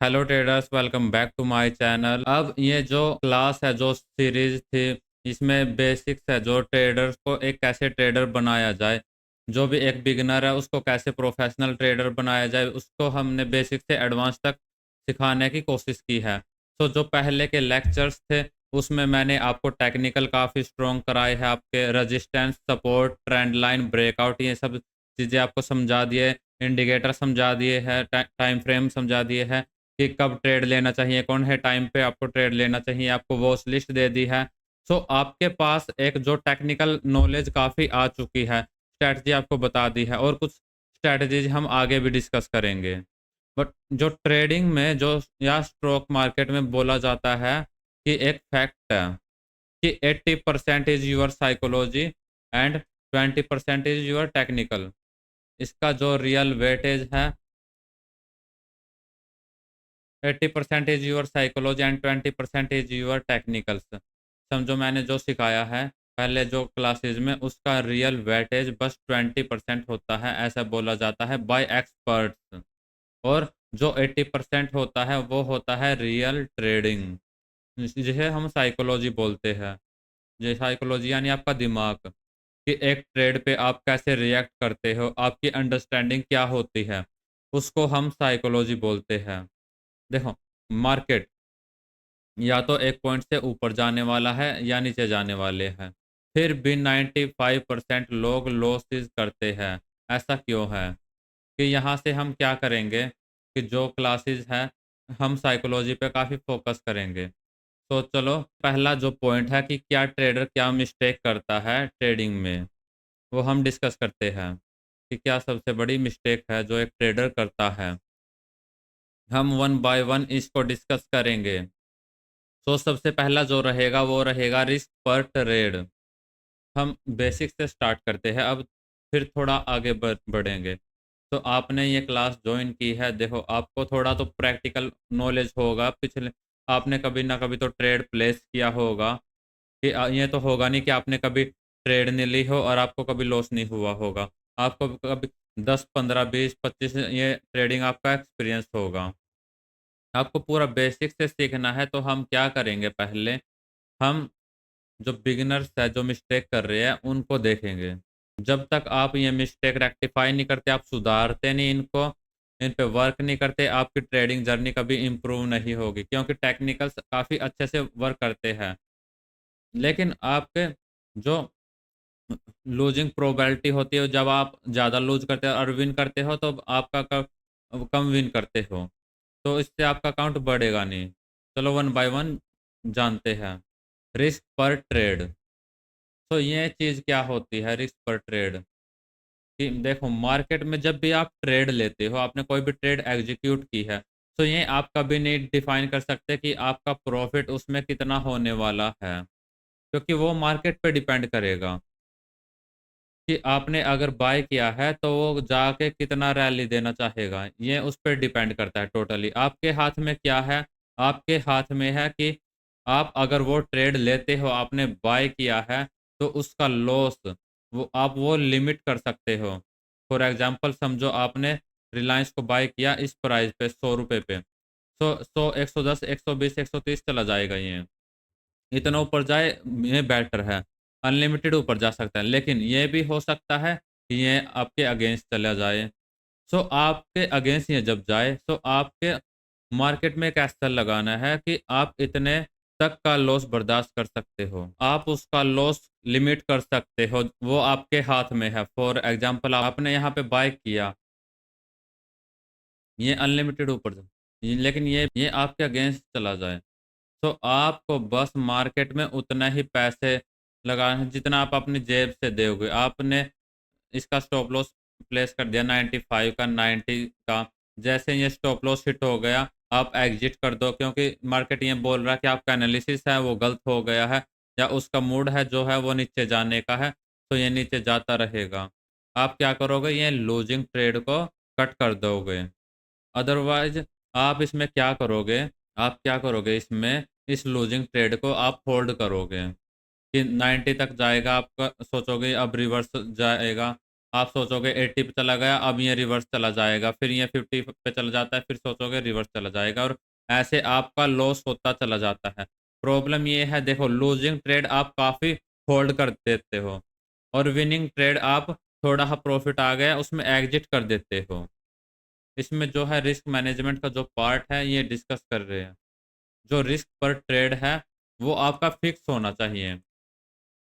Hello traders, welcome back to my channel. अब ये जो क्लास है, जो सीरीज थी, इसमें बेसिक्स है जो ट्रेडर्स को एक कैसे ट्रेडर बनाया जाए, जो भी एक बिगिनर है उसको कैसे प्रोफेशनल ट्रेडर बनाया जाए, उसको हमने बेसिक से एडवांस तक सिखाने की कोशिश की है। तो जो पहले के लेक्चर्स थे उसमें मैंने आपको टेक्निकल काफ़ी स्ट्रॉन्ग कराए हैं, आपके resistance, support, trend line, breakout, ये सब चीज़ें आपको समझा दिए, इंडिकेटर समझा दिए हैं, टाइम फ्रेम समझा दिए हैं कि कब ट्रेड लेना चाहिए, कौन है टाइम पे आपको ट्रेड लेना चाहिए, आपको वॉच लिस्ट दे दी है। सो आपके पास एक जो टेक्निकल नॉलेज काफ़ी आ चुकी है, स्ट्रैटेजी आपको बता दी है और कुछ स्ट्रैटेजीज हम आगे भी डिस्कस करेंगे। बट जो ट्रेडिंग में जो या स्टॉक मार्केट में बोला जाता है कि एक फैक्ट है कि 80% is your psychology and 20% is your technical. इसका जो रियल वेटेज है, 80% is your psychology and 20% is your technicals. समझो मैंने जो सिखाया है पहले जो क्लासेस में, उसका रियल वेटेज बस 20% होता है, ऐसा बोला जाता है बाय एक्सपर्ट्स। और जो 80% होता है वो होता है रियल ट्रेडिंग, जिसे हम साइकोलॉजी बोलते हैं। ये साइकोलॉजी यानी आपका दिमाग, कि एक ट्रेड पे आप कैसे रिएक्ट करते हो, आपकी अंडरस्टैंडिंग क्या होती है, उसको हम साइकोलॉजी बोलते हैं। देखो, मार्केट या तो एक पॉइंट से ऊपर जाने वाला है या नीचे जाने वाले हैं, फिर भी 95% लोग लॉसेस करते हैं। ऐसा क्यों है? कि यहाँ से हम क्या करेंगे कि जो क्लासेस है हम साइकोलॉजी पे काफ़ी फोकस करेंगे। तो चलो, पहला जो पॉइंट है कि क्या ट्रेडर क्या मिस्टेक करता है ट्रेडिंग में, वो हम डिस्कस करते हैं कि क्या सबसे बड़ी मिस्टेक है जो एक ट्रेडर करता है। हम वन बाय वन इसको डिस्कस करेंगे। तो सबसे पहला जो रहेगा वो रहेगा रिस्क पर ट्रेड। हम बेसिक से स्टार्ट करते हैं, अब फिर थोड़ा आगे बढ़ेंगे। तो आपने ये क्लास ज्वाइन की है, देखो आपको थोड़ा तो प्रैक्टिकल नॉलेज होगा। पिछले आपने कभी ना कभी तो ट्रेड प्लेस किया होगा, कि ये तो होगा नहीं कि आपने कभी ट्रेड नहीं ली हो और आपको कभी लॉस नहीं हुआ होगा। आपको कभी 10, 15, 20, 25 ये ट्रेडिंग आपका एक्सपीरियंस होगा। आपको पूरा बेसिक से सीखना है, तो हम क्या करेंगे, पहले हम जो बिगिनर्स है जो मिस्टेक कर रहे हैं उनको देखेंगे। जब तक आप ये मिस्टेक रेक्टिफाई नहीं करते, आप सुधारते नहीं इनको, इन पे वर्क नहीं करते, आपकी ट्रेडिंग जर्नी कभी इम्प्रूव नहीं होगी, क्योंकि टेक्निकल्स काफ़ी अच्छे से वर्क करते हैं। लेकिन आपके जो लूजिंग प्रोबेबिलिटी होती है, जब आप ज़्यादा लूज करते हो और विन करते हो तो आपका कम विन करते हो, तो इससे आपका अकाउंट बढ़ेगा नहीं। चलो वन बाय वन जानते हैं। रिस्क पर ट्रेड। तो ये चीज़ क्या होती है रिस्क पर ट्रेड? कि देखो, मार्केट में जब भी आप ट्रेड लेते हो, आपने कोई भी ट्रेड एग्जीक्यूट की है, तो ये आप कभी नहीं डिफाइन कर सकते कि आपका प्रॉफिट उसमें कितना होने वाला है, क्योंकि वो मार्केट पे डिपेंड करेगा कि आपने अगर बाय किया है तो वो जाके कितना रैली देना चाहेगा। ये उस पर डिपेंड करता है टोटली। आपके हाथ में क्या है? आपके हाथ में है कि आप अगर वो ट्रेड लेते हो, आपने बाय किया है, तो उसका लॉस वो लिमिट कर सकते हो। फॉर एग्जांपल समझो आपने रिलायंस को बाय किया इस प्राइस पे, 100 रुपये पे। 100, 110, 120, 130 चला जाएगा ये। इतना ऊपर जाए ये बेटर है। अनलिमिटेड ऊपर जा सकता है, लेकिन ये भी हो सकता है कि ये आपके अगेंस्ट चला जाए। सो आपके अगेंस्ट ये जब जाए, तो आपके मार्केट में एक ऐसा लगाना है कि आप इतने तक का लॉस बर्दाश्त कर सकते हो। आप उसका लॉस लिमिट कर सकते हो, वो आपके हाथ में है। फॉर एग्जांपल आपने यहाँ पे बाय किया, ये अनलिमिटेड ऊपर लेकिन ये आपके अगेंस्ट चला जाए, तो आपको बस मार्केट में उतना ही पैसे लगाना है जितना आप अपनी जेब से दोगे। आपने इसका स्टॉप लॉस प्लेस कर दिया 95 का, 90 का। जैसे ये स्टॉप लॉस हिट हो गया, आप एग्जिट कर दो, क्योंकि मार्केट ये बोल रहा है कि आपका एनालिसिस है वो गलत हो गया है, या उसका मूड है जो है वो नीचे जाने का है, तो ये नीचे जाता रहेगा। आप क्या करोगे, ये लूजिंग ट्रेड को कट कर दोगे। अदरवाइज़ आप इसमें क्या करोगे, आप क्या करोगे इसमें, इस लूज़िंग ट्रेड को आप होल्ड करोगे कि 90 तक जाएगा, आपका सोचोगे अब रिवर्स जाएगा। आप सोचोगे 80 पे चला गया, अब ये रिवर्स चला जाएगा, फिर ये 50 पे चला जाता है, फिर सोचोगे रिवर्स चला जाएगा और ऐसे आपका लॉस होता चला जाता है। प्रॉब्लम ये है देखो लूज़िंग ट्रेड आप काफ़ी होल्ड कर देते हो और विनिंग ट्रेड आप थोड़ा सा प्रॉफ़िट आ गया उसमें एग्ज़िट कर देते हो। इसमें जो है रिस्क मैनेजमेंट का जो पार्ट है ये डिस्कस कर रहे हैं। जो रिस्क पर ट्रेड है वो आपका फ़िक्स होना चाहिए।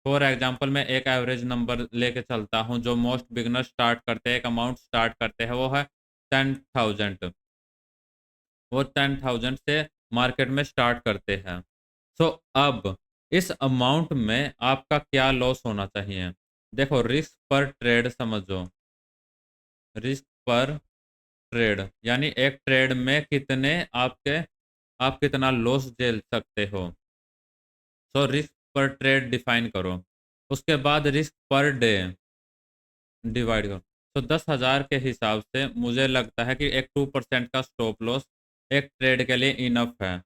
फॉर एग्ज़ाम्पल मैं एक एवरेज नंबर लेके चलता हूँ जो मोस्ट बिगिनर स्टार्ट करते हैं, एक अमाउंट स्टार्ट करते हैं वो है 10,000 वो 10,000 से मार्केट में स्टार्ट करते हैं। सो अब इस अमाउंट में आपका क्या लॉस होना चाहिए? देखो रिस्क पर ट्रेड समझो, रिस्क पर ट्रेड यानी एक ट्रेड में कितने आप कितना लॉस झेल सकते हो। सो रिस्क पर ट्रेड डिफाइन करो। उसके बाद रिस्क पर डे डिवाइड करो। तो 10,000 के हिसाब से मुझे लगता है कि एक 2% का स्टॉप लॉस एक ट्रेड के लिए इनफ है।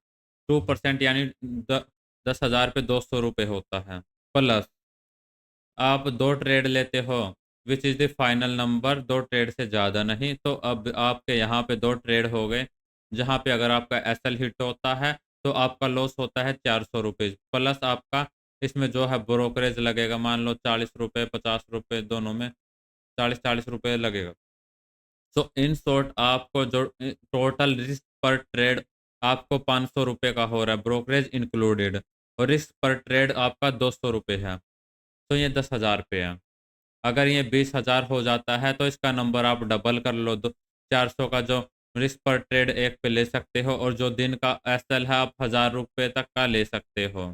2% यानी 10,000 पे ₹200 होता है। प्लस आप 2 ट्रेड लेते हो which is the final number 2 trade से ज़्यादा नहीं। तो अब आपके यहाँ पे 2 ट्रेड हो गए, जहाँ पे अगर आपका एसएल हिट होता है, तो आपका लॉस होता है ₹400 प्लस आपका इसमें जो है ब्रोकरेज लगेगा मान लो ₹40 ₹50 दोनों में 40-40 रुपए लगेगा। सो इन शॉर्ट आपको जो टोटल रिस्क पर ट्रेड आपको ₹500 का हो रहा है, ब्रोकरेज इंक्लूडेड और रिस्क पर ट्रेड आपका ₹200 है। तो ये 10,000 पे है। अगर ये 20,000 हो जाता है तो इसका नंबर आप डबल कर लो, दो 400 का जो रिस्क पर ट्रेड एक पे ले सकते हो और जो दिन का एसएल है आप ₹1000 तक का ले सकते हो।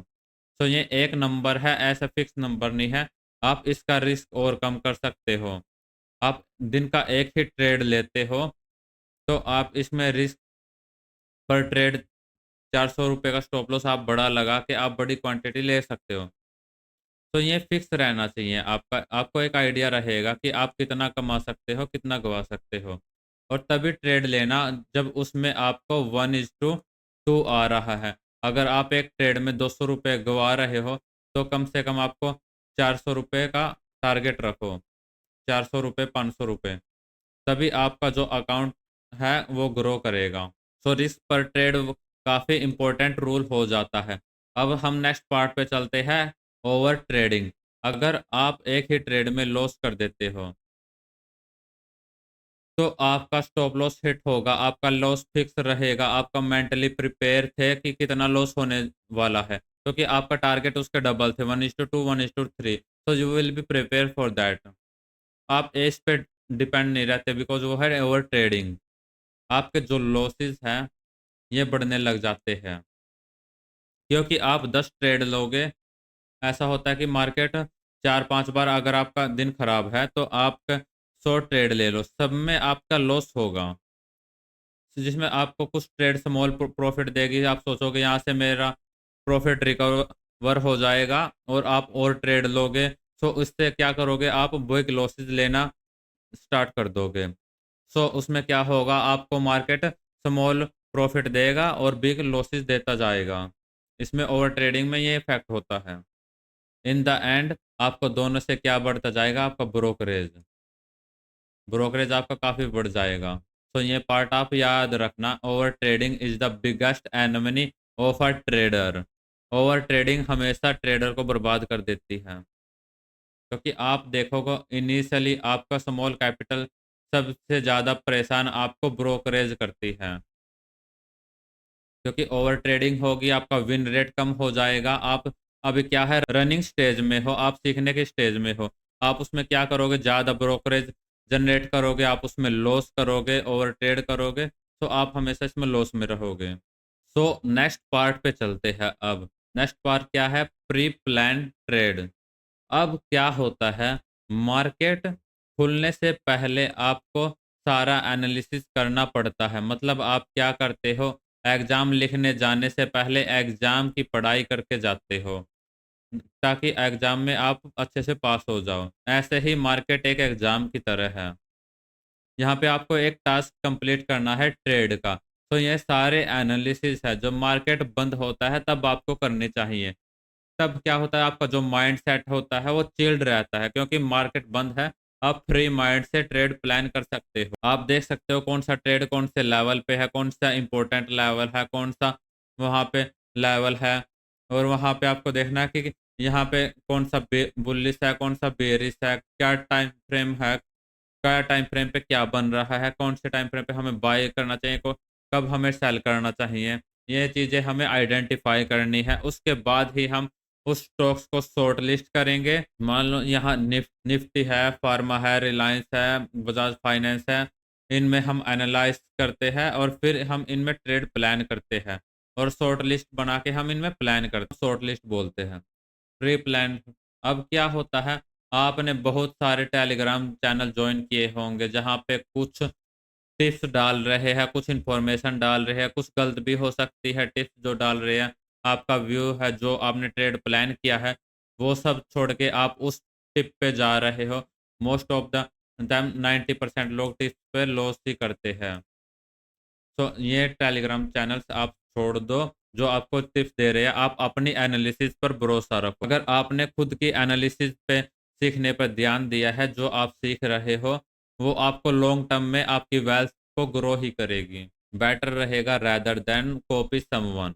तो ये एक नंबर है, ऐसा फिक्स नंबर नहीं है। आप इसका रिस्क और कम कर सकते हो। आप दिन का एक ही ट्रेड लेते हो, तो आप इसमें रिस्क पर ट्रेड ₹400 का स्टॉप लॉस आप बड़ा लगा के आप बड़ी क्वांटिटी ले सकते हो। तो ये फिक्स रहना चाहिए आपका आपको एक आइडिया रहेगा कि आप कितना कमा सकते हो, कितना गँवा सकते हो। और तभी ट्रेड लेना जब उसमें आपको 1:2 आ रहा है। अगर आप एक ट्रेड में ₹200 गँवा रहे हो, तो कम से कम आपको ₹400 का टारगेट रखो। ₹400 ₹500 तभी आपका जो अकाउंट है वो ग्रो करेगा। सो रिस्क पर ट्रेड काफ़ी इम्पोर्टेंट रूल हो जाता है। अब हम नेक्स्ट पार्ट पे चलते हैं ओवर ट्रेडिंग। अगर आप एक ही ट्रेड में लॉस कर देते हो, तो आपका स्टॉप लॉस हिट होगा, आपका लॉस फिक्स रहेगा, आपका मेंटली प्रिपेयर थे कि कितना लॉस होने वाला है। क्योंकि आपका टारगेट उसके डबल थे 1:2 1:3 so you will be prepare for that. आप इस पे डिपेंड नहीं रहते बिकॉज़ वो है ओवर ट्रेडिंग। आपके जो लॉसेस हैं, ये बढ़ने लग जाते हैं। क्योंकि आप 10 ट्रेड लोगे, ऐसा होता है कि मार्केट 4-5 बार अगर आपका दिन खराब है, तो आप 100 ट्रेड ले लो, सब में आपका लॉस होगा। जिसमें आपको कुछ ट्रेड स्मॉल प्रॉफ़िट देगी, आप सोचोगे यहाँ से मेरा प्रॉफ़िट रिकवर हो जाएगा और आप और ट्रेड लोगे, तो उससे क्या करोगे आप बिग लॉसेस लेना स्टार्ट कर दोगे। सो उसमें क्या होगा आपको मार्केट स्मॉल प्रॉफ़िट देगा और बिग लॉसेस देता जाएगा। इसमें ओवर ट्रेडिंग में ये इफ़ेक्ट होता है। इन द एंड आपको दोनों से क्या बढ़ता जाएगा आपका ब्रोकरेज। ब्रोकरेज आपका काफ़ी बढ़ जाएगा। तो ये पार्ट आप याद रखना over trading is the biggest enemy of a trader. Over trading हमेशा ट्रेडर को बर्बाद कर देती है। क्योंकि आप देखोगे इनिशियली आपका स्मॉल कैपिटल सबसे ज़्यादा परेशान आपको ब्रोकरेज करती है। क्योंकि ओवर ट्रेडिंग होगी, आपका विन रेट कम हो जाएगा। आप अभी क्या है रनिंग स्टेज में हो, आप सीखने के स्टेज में हो। आप उसमें क्या करोगे ज़्यादा ब्रोकरेज जनरेट करोगे, आप उसमें लॉस करोगे, ओवर ट्रेड करोगे, तो आप हमेशा इसमें लॉस में रहोगे। सो नेक्स्ट पार्ट पे चलते हैं अब। नेक्स्ट पार्ट क्या है प्री प्लान ट्रेड। अब क्या होता है मार्केट खुलने से पहले आपको सारा एनालिसिस करना पड़ता है। मतलब आप क्या करते हो एग्ज़ाम लिखने जाने से पहले एग्ज़ाम की पढ़ाई करके जाते हो ताकि एग्ज़ाम में आप अच्छे से पास हो जाओ। ऐसे ही मार्केट एक एग्ज़ाम की तरह है। यहाँ पे आपको एक टास्क कंप्लीट करना है ट्रेड का। तो ये सारे एनालिसिस है जो मार्केट बंद होता है तब आपको करने चाहिए। तब क्या होता है आपका जो माइंड सेट होता है वो चिल्ड रहता है क्योंकि मार्केट बंद है आप फ्री माइंड से ट्रेड प्लान कर सकते हो। आप देख सकते हो कौन सा ट्रेड कौन से लेवल पे है, कौन सा इंपॉर्टेंट लेवल है, कौन सा वहाँ पे लेवल है, और वहाँ पे आपको देखना है कि यहाँ पे कौन सा बुलिश है, कौन सा बेरिश है, क्या टाइम फ्रेम है, क्या टाइम फ्रेम पे क्या बन रहा है, कौन से टाइम फ्रेम पे हमें बाय करना चाहिए, कब हमें सेल करना चाहिए। ये चीज़ें हमें आइडेंटिफ़ाई करनी है। उसके बाद ही हम उस स्टॉक्स को शॉर्ट लिस्ट करेंगे। मान लो यहाँ निफ्टी है, फार्मा है, रिलायंस है, बजाज फाइनेंस है। इनमें हम एनालाइज़ करते हैं और फिर हम इनमें ट्रेड प्लान करते हैं और शॉर्ट लिस्ट बना के हम इनमें प्लान करते हैं। शॉर्ट लिस्ट बोलते हैं। Pre plan. अब क्या होता है, आपने बहुत सारे टेलीग्राम चैनल जॉइन किए होंगे जहाँ पे कुछ टिप्स डाल रहे हैं, कुछ इन्फॉर्मेशन डाल रहे हैं, कुछ गलत भी हो सकती है टिप्स जो डाल रहे हैं। आपका व्यू है जो आपने ट्रेड प्लान किया है, वो सब छोड़ के आप उस टिप पे जा रहे हो। मोस्ट ऑफ द देम 90% लोग टिप्स पे लॉस ही करते हैं। तो ये टेलीग्राम चैनल्स आप छोड़ दो, जो आपको टिप्स दे रहे हैं। आप अपनी एनालिसिस पर भरोसा रखो। अगर आपने खुद की एनालिसिस पे सीखने पर ध्यान दिया है, जो आप सीख रहे हो, वो आपको लॉन्ग टर्म में आपकी वेल्थ को ग्रो ही करेगी। बेटर रहेगा रेदर देन कॉपी समवन।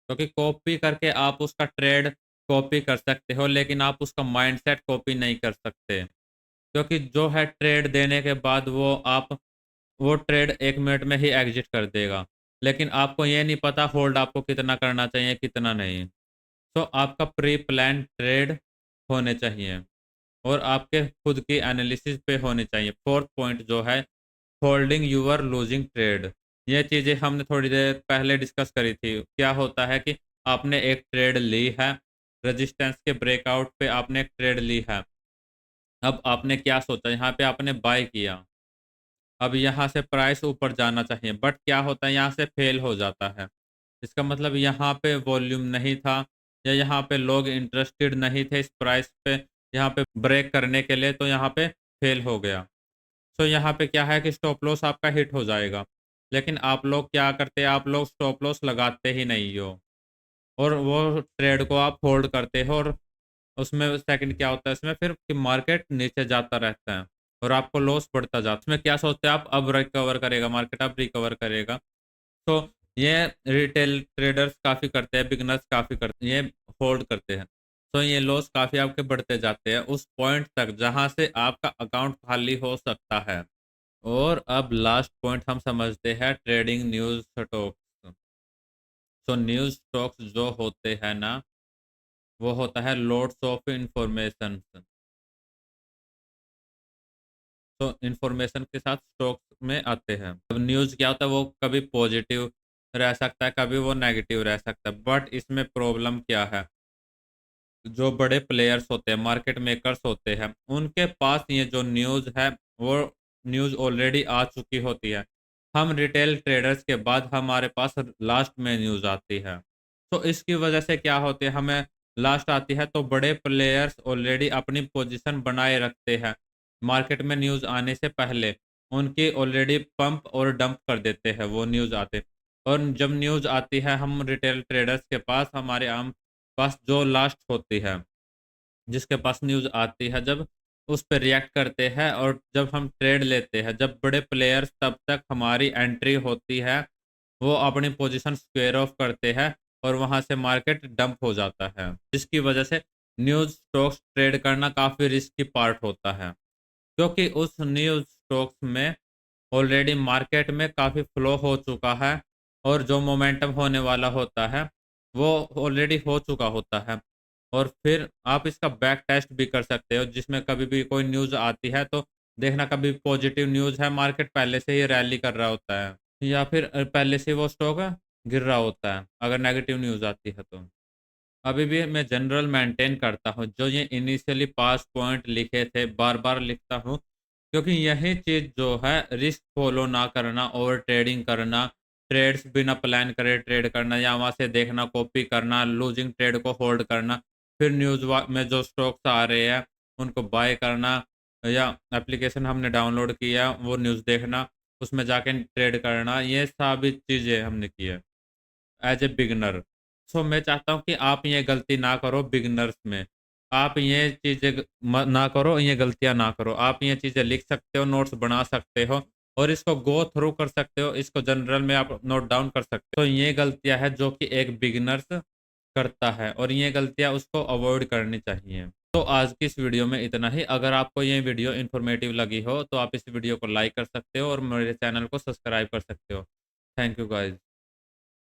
क्योंकि कॉपी करके आप उसका ट्रेड कॉपी कर सकते हो, लेकिन आप उसका माइंडसेट कॉपी नहीं कर सकते। क्योंकि जो है ट्रेड देने के बाद वो ट्रेड 1 मिनट में ही एग्ज़िट कर देगा। लेकिन आपको ये नहीं पता होल्ड आपको कितना करना चाहिए, कितना नहीं। तो आपका प्री प्लान ट्रेड होने चाहिए और आपके खुद की एनालिसिस पे होनी चाहिए। 4th पॉइंट जो है, होल्डिंग यूअर लूजिंग ट्रेड। ये चीज़ें हमने थोड़ी देर पहले डिस्कस करी थी। क्या होता है कि आपने एक ट्रेड ली है, रेजिस्टेंस के ब्रेकआउट पे आपने एक ट्रेड ली है। अब आपने क्या सोचा, यहाँ पे आपने बाय किया। अब यहाँ से प्राइस ऊपर जाना चाहिए, बट क्या होता है यहाँ से फेल हो जाता है। इसका मतलब यहाँ पे वॉल्यूम नहीं था या यहाँ पे लोग इंटरेस्टेड नहीं थे इस प्राइस पे यहाँ पे ब्रेक करने के लिए, तो यहाँ पे फेल हो गया। तो यहाँ पे क्या है कि स्टॉप लॉस आपका हिट हो जाएगा। लेकिन आप लोग क्या करते हैं, आप लोग स्टॉप लॉस लगाते ही नहीं हो और वो ट्रेड को आप होल्ड करते हो, और उसमें सेकंड क्या होता है इसमें फिर कि मार्केट नीचे जाता रहता है और आपको लॉस बढ़ता जाता है। इसमें क्या सोचते हैं आप, अब रिकवर करेगा मार्केट, अब रिकवर करेगा। तो ये रिटेल ट्रेडर्स काफ़ी करते हैं, बिगिनर्स काफ़ी करते हैं, ये होल्ड करते हैं। तो ये लॉस काफ़ी आपके बढ़ते जाते हैं उस पॉइंट तक जहाँ से आपका अकाउंट खाली हो सकता है। और अब लास्ट पॉइंट हम समझते हैं, ट्रेडिंग न्यूज़ स्टॉक्स। तो न्यूज़ स्टॉक्स जो होते हैं ना, वो होता है लोड्स ऑफ इंफॉर्मेशन। तो इन्फॉर्मेशन के साथ स्टॉक्स में आते हैं। अब न्यूज़ क्या होता है, वो कभी पॉजिटिव रह सकता है, कभी वो नेगेटिव रह सकता है। बट इसमें प्रॉब्लम क्या है, जो बड़े प्लेयर्स होते हैं, मार्केट मेकर्स होते हैं, उनके पास ये जो न्यूज़ है, वो न्यूज़ ऑलरेडी आ चुकी होती है। हम रिटेल ट्रेडर्स के बाद हमारे पास लास्ट में न्यूज़ आती है। तो इसकी वजह से क्या होती है, हमें लास्ट आती है तो बड़े प्लेयर्स ऑलरेडी अपनी पोजीशन बनाए रखते हैं। मार्केट में न्यूज़ आने से पहले उनकी ऑलरेडी पंप और डंप कर देते हैं वो न्यूज़ आते। और जब न्यूज़ आती है हम रिटेल ट्रेडर्स के पास, हमारे आम पास जो लास्ट होती है, जिसके पास न्यूज़ आती है, जब उस पे रिएक्ट करते हैं और जब हम ट्रेड लेते हैं, जब बड़े प्लेयर्स तब तक हमारी एंट्री होती है, वो अपनी पोजीशन स्क्वेयर ऑफ करते हैं और वहाँ से मार्केट डंप हो जाता है। जिसकी वजह से न्यूज़ स्टॉक्स ट्रेड करना काफ़ी रिस्की पार्ट होता है। क्योंकि उस न्यूज़ स्टॉक्स में ऑलरेडी मार्केट में काफ़ी फ्लो हो चुका है और जो मोमेंटम होने वाला होता है, वो ऑलरेडी हो चुका होता है। और फिर आप इसका बैक टेस्ट भी कर सकते हो, जिसमें कभी भी कोई न्यूज़ आती है तो देखना, कभी पॉजिटिव न्यूज़ है, मार्केट पहले से ही रैली कर रहा होता है या फिर पहले से वो स्टॉक गिर रहा होता है, अगर नेगेटिव न्यूज़ आती है तो। अभी भी मैं जनरल मेंटेन करता हूँ, जो ये इनिशियली 5 पॉइंट लिखे थे, बार-बार लिखता हूँ, क्योंकि यही चीज़ जो है, रिस्क फ़ॉलो ना करना, ओवर ट्रेडिंग करना, ट्रेड्स बिना प्लान करे ट्रेड करना या वहाँ से देखना, कॉपी करना, लूज़िंग ट्रेड को होल्ड करना, फिर न्यूज़ में जो स्टॉक्स आ रहे हैं, उनको बाय करना या एप्लीकेशन हमने डाउनलोड किया, वो न्यूज़ देखना, उसमें जाके ट्रेड करना, ये सभी चीज़ें हमने की है, एज़ ए बिगिनर। सो मैं चाहता हूँ कि आप ये गलती ना करो बिगिनर्स में। आप ये चीज़ें ना करो, ये गलतियाँ ना करो। आप ये चीज़ें लिख सकते हो, नोट्स बना सकते हो और इसको गो थ्रू कर सकते हो। इसको जनरल में आप नोट डाउन कर सकते हो। तो ये गलतियाँ हैं जो कि एक बिगिनर्स करता है और ये गलतियाँ उसको अवॉइड करनी चाहिए। तो आज की इस वीडियो में इतना ही। अगर आपको ये वीडियो इन्फॉर्मेटिव लगी हो तो आप इस वीडियो को लाइक कर सकते हो और मेरे चैनल को सब्सक्राइब कर सकते हो। Thank you guys.